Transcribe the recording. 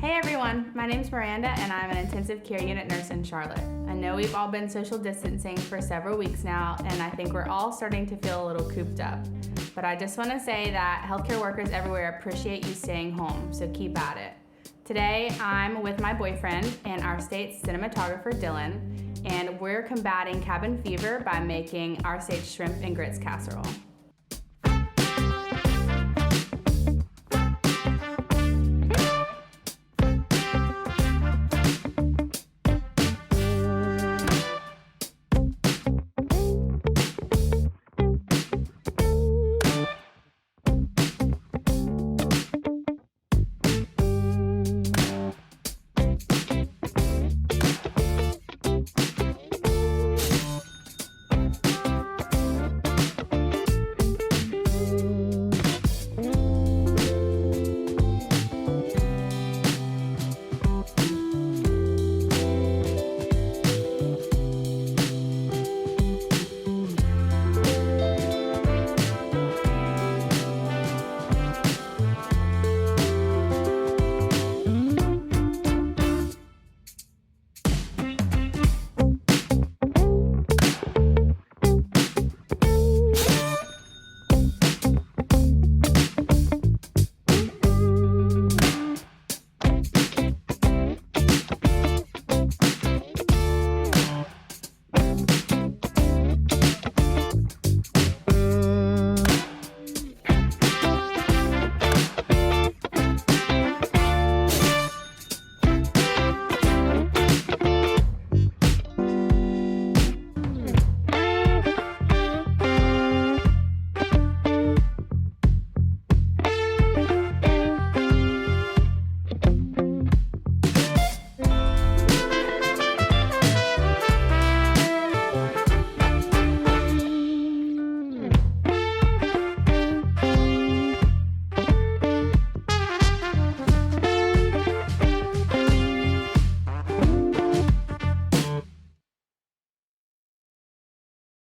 Hey everyone, my name's Miranda and I'm an intensive care unit nurse in Charlotte. I know we've all been social distancing for several weeks now and I think we're all starting to feel a little cooped up. But I just want to say that healthcare workers everywhere appreciate you staying home, so keep at it. Today I'm with my boyfriend and our state's cinematographer Dylan, and we're combating cabin fever by making our state's shrimp and grits casserole.